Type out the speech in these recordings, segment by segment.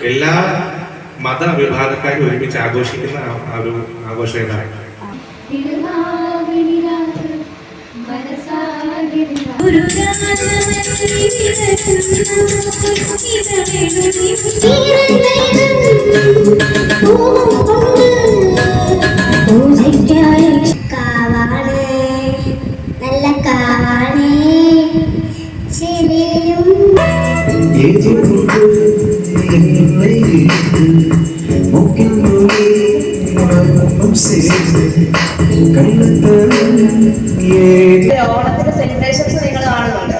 എല്ലാ മതവിഭാഗക്കാരും ഒരുമിച്ച് ആഘോഷിക്കുന്ന ഒരു ആഘോഷം ഏതാണ്? ഓണത്തിന്റെ സെലിബ്രേഷൻസ് നിങ്ങൾ കാണുന്നുണ്ട്.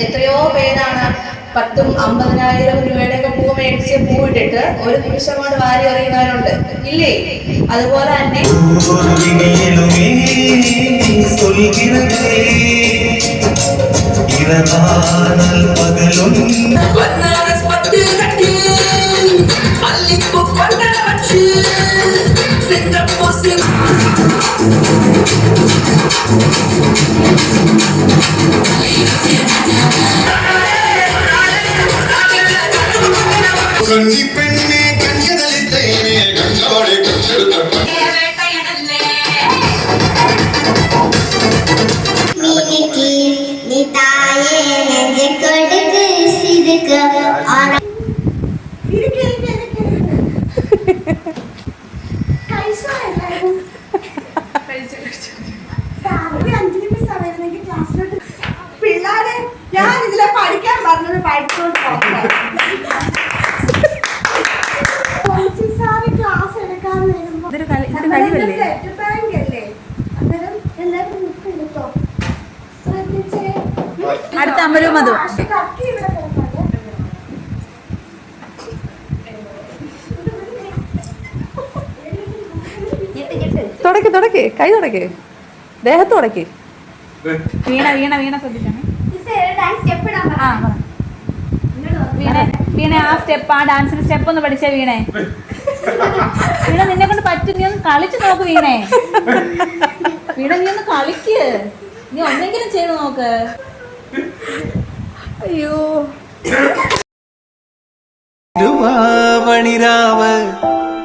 എത്രയോ പേരാണ് 10,000-50,000 രൂപയുടെയൊക്കെ പൂ മേടിച്ച് പൂവിട്ടിട്ട് ഒരു നിമിഷം കൊണ്ട് വാരി എറിയുന്നവരുണ്ട്, ഇല്ലേ? അതുപോലെ തന്നെ പിള്ളേരെ ഞാൻ ഇതിലെ പഠിക്കാൻ പറഞ്ഞത് പഠിച്ചോണ്ട് ക്ലാസ് എടുക്കാൻ വരുമ്പോ അന്നേരം എല്ലാവരും എടുത്തോ ശ്രദ്ധിച്ചേ. അടുത്ത അമ്പലവും അതും തുടക്ക് കൈ തുടക്ക്, ദേഹത്ത് തുടക്ക്. വീണ വീണ വീണ ശ്രദ്ധിച്ചാണ്. വീണ ആ സ്റ്റെപ്പ്, ആ ഡാൻസിന്റെ സ്റ്റെപ്പ് ഒന്ന് പഠിച്ചേ വീണേ. വീണ നിന്നെ കൊണ്ട് പറ്റും, നീ ഒന്ന് കളിച്ചു നോക്ക് വീണേ. വീണ നീ ഒന്ന് കളിക്ക്, നീ ഒന്നെങ്കിലും ചെയ്ത് നോക്ക്. അയ്യോ തിരുവാവണിരാവ്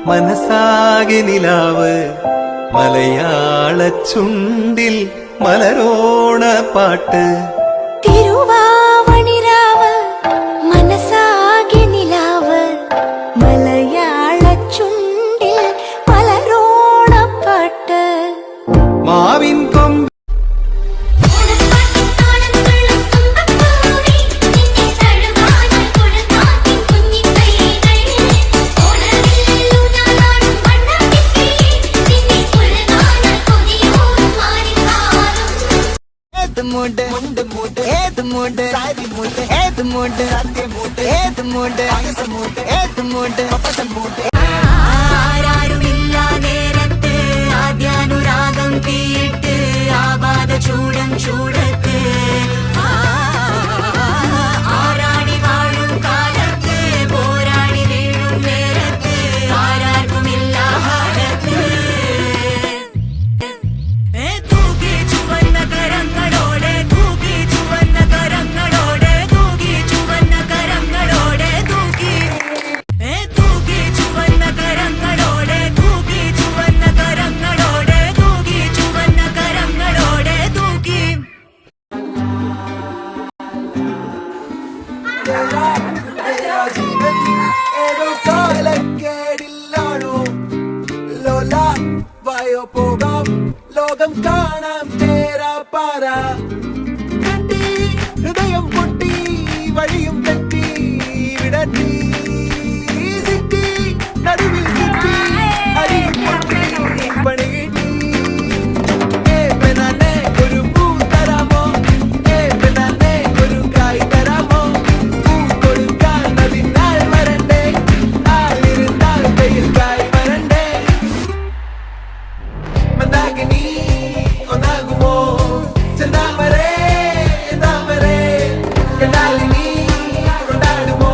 മനസാകെ നിലാവ് മലയാള ചുണ്ടിൽ മലരോണ പാട്ട്. തിരുവാവണിരാവ് മനസാകെ നിലാവ് മലയാള ചുണ്ടിൽ മലരോണ പാട്ട്. മാവിൻ കൊമ്പ് മൂട് മുണ്ട് മൂട് ഏത് മൂട് സാരി മൂട് ഏത് മൂട് സത്യ മൂട് ഏത് മൂട് മൂട് ഏത് മൂട് മൂട്. ആരാരുമില്ല നേരത്ത് ആദ്യാനുരാഗം തീയിട്ട് ആപാദ ചൂടം ചൂടത്ത് ആരാടി വാഴും കാലത്ത് പോരാടി വീഴും നേരത്ത് ആരാർക്കുമില്ല ഹാരത്ത്. പോകാം ലോകം കാണാം തേരാ പാറ. ഹൃദയം പൊട്ടി വഴിയും തെറ്റി വിടത്തി സിറ്റി നടുവിൽ ചുറ്റി അരിയും പൊട്ടി പണി കിട്ടി. ഒരു പൂ തരാമോ, ഒരു കായ് തരാമോ, പൂ കൊടുക്കാൻ അതിനാൾ വരണ്ടേ, ആളിരുന്നാൽ വെയിൽ കായ് വരണ്ടേ. മന്ദാകിനി ഒന്നാകുമോ ചെന്താമരേ താമരേ കണ്ടാലിനി കൊണ്ടാടുമോ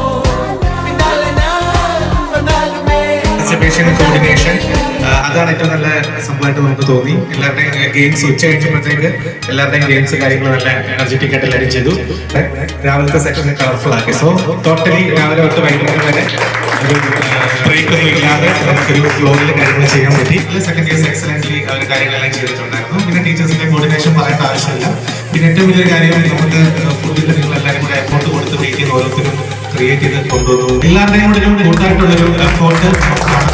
പിന്നാലെ ഞാൻ കൊണ്ടാടുമേ. കോർഡിനേഷൻ അതാണ് ഏറ്റവും നല്ല സംഭവമായിട്ട് നമുക്ക് തോന്നി. എല്ലാവരുടെയും ഗെയിംസ് ഉച്ച കഴിഞ്ഞപ്പോഴത്തേക്ക് എല്ലാവരുടെയും ഗെയിംസ് കാര്യങ്ങൾ നല്ല എനർജറ്റിക് ആയിട്ട് എല്ലാവരും ചെയ്തു. രാവിലത്തെ സെക്ഷൻ കളർഫുൾ ആക്കി. സോ ടോട്ടലി രാവിലെ തൊട്ട് വൈകുന്നേരം വരെ ഒരു ബ്രേക്ക് ഒന്നും ഇല്ലാതെ നമുക്കൊരു ഫ്ലോറിൽ കാര്യങ്ങൾ ചെയ്യാൻ പറ്റി. സെക്കൻഡ് ഇയേഴ്സ് എക്സലന്റ്ലി അവർ കാര്യങ്ങളെല്ലാം ചെയ്തിട്ടുണ്ടായിരുന്നു. പിന്നെ ടീച്ചേഴ്സിന്റെ കോർഡിനേഷൻ പറയേണ്ട ആവശ്യമില്ല. പിന്നെ ഏറ്റവും വലിയൊരു കാര്യം നമുക്ക് ഫുഡിൽ നിങ്ങൾ എല്ലാവരും കൂടെ എഫോർട്ട് കൊടുത്ത് വെയിറ്റ് ചെയ്യുന്ന ഓരോരുത്തരും ക്രിയേറ്റ് ചെയ്ത് കൊണ്ടുവന്നു. എല്ലാവരുടെയും കൂടെ ഒരു കൂട്ടായിട്ടുള്ളൊരു എഫോർട്ട്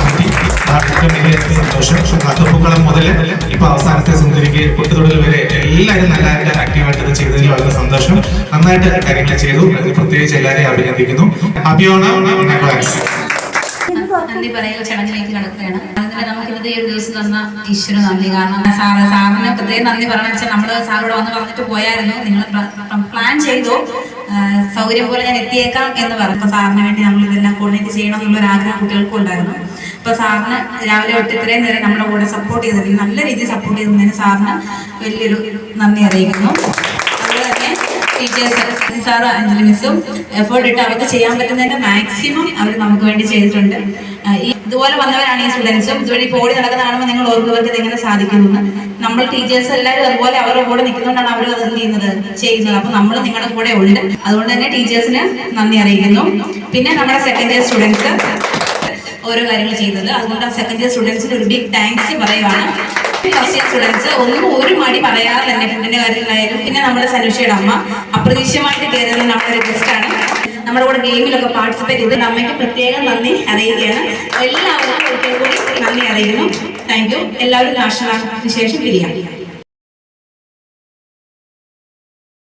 പറ്റി. ഏറ്റവും വലിയ സന്തോഷം. കാട്ടുപൂക്കളം മുതൽ ഇപ്പൊ അവസാനത്തെ സുന്ദരിക്ക് പൊട്ടുതൊടൽ വരെ എല്ലാവരും നല്ല ആക്റ്റീവായിട്ട് ചെയ്തതിൽ വളരെ സന്തോഷം. നന്നായിട്ട് കാര്യങ്ങൾ ചെയ്തു. പ്രത്യേകിച്ച് എല്ലാവരെയും അഭിനന്ദിക്കുന്നു. നന്ദി പറയുന്ന ചടങ്ങിലേക്ക് കടക്കുകയാണ്. അതിന് നമുക്ക് ഇന്നത്തെ ഈ ഒരു ദിവസം തന്ന ഈശ്വര നന്ദി. കാരണം സാറിന് പ്രത്യേകം നന്ദി പറഞ്ഞു വെച്ചാൽ നമ്മള് സാറോട് വന്ന് പറഞ്ഞിട്ട് പോയായിരുന്നു, നിങ്ങൾ പ്ലാൻ ചെയ്തു, സൗകര്യം പോലെ ഞാൻ എത്തിയേക്കാം എന്ന് പറഞ്ഞു. അപ്പൊ സാറിന് വേണ്ടി നമ്മൾ ഇതെല്ലാം കോർഡിനേറ്റ് ചെയ്യണം എന്നുള്ളൊരു ആഗ്രഹം കുട്ടികൾക്കും ഉണ്ടായിരുന്നു. അപ്പൊ സാറിന് രാവിലെ തൊട്ട് ഇത്രയും നേരം നമ്മുടെ കൂടെ സപ്പോർട്ട് ചെയ്തിട്ടുണ്ട്, നല്ല രീതിയിൽ സപ്പോർട്ട് ചെയ്തതിന് സാറിന് വലിയൊരു നന്ദി അറിയിക്കുന്നു. അതുപോലെ തന്നെ ടീച്ചേഴ്സ് സാറ് അഞ്ജലി മിസ്സും എഫേർട്ട് ഇട്ട് അവർക്ക് ചെയ്യാൻ പറ്റുന്നതിന്റെ മാക്സിമം അവർ നമുക്ക് വേണ്ടി ചെയ്തിട്ടുണ്ട്. ഇതുപോലെ വന്നവരാണ് ഈ സ്റ്റുഡൻസും. ഇതുവഴി ഇപ്പോൾ ഓടി നടക്കുന്ന കാണുമ്പോൾ നിങ്ങൾ ഓർക്കുന്നവർക്ക് ഇതെങ്ങനെ സാധിക്കുന്നു. നമ്മൾ ടീച്ചേഴ്സ് എല്ലാവരും അതുപോലെ അവരുടെ കൂടെ നിൽക്കുന്നതുകൊണ്ടാണ് അവർ അത് ചെയ്യുന്നത്. അപ്പൊ നമ്മൾ നിങ്ങളുടെ കൂടെ ഉണ്ട്. അതുകൊണ്ട് തന്നെ ടീച്ചേഴ്സിന് നന്ദി അറിയിക്കുന്നു. പിന്നെ നമ്മുടെ സെക്കൻഡ് ഇയർ സ്റ്റുഡൻസ് ഓരോ കാര്യങ്ങൾ ചെയ്തത്, അതുകൊണ്ട് ആ സെക്കൻഡ് ഇയർ സ്റ്റുഡൻസിന് ഒരു ബിഗ് താങ്ക്സ് പറയുവാണ്. ഫസ്റ്റ് ഇയർ സ്റ്റുഡൻസ് ഒന്നും ഒരു മടി പറയാതെ തന്നെ ഫുഡിന്റെ കാര്യത്തിലായാലും, പിന്നെ നമ്മുടെ സനുഷയുടെ അമ്മ അപ്രതീക്ഷിതമായിട്ട് കയറുന്ന നമ്മുടെ ഗസ്റ്റ് ആണ്. നമ്മുടെ കൂടെ ഗെയിമിലൊക്കെ പാർട്ടിസിപ്പേറ്റ് ചെയ്ത് അമ്മയ്ക്ക് പ്രത്യേകം നന്ദി അറിയിക്കുകയാണ്. എല്ലാവർക്കും ഒരിക്കൽ കൂടി നന്ദി അറിയിക്കുന്നു. Thank you. എല്ലാവരും നാഷണൽ ആർട്ടിന് ശേഷം പിരിയാം.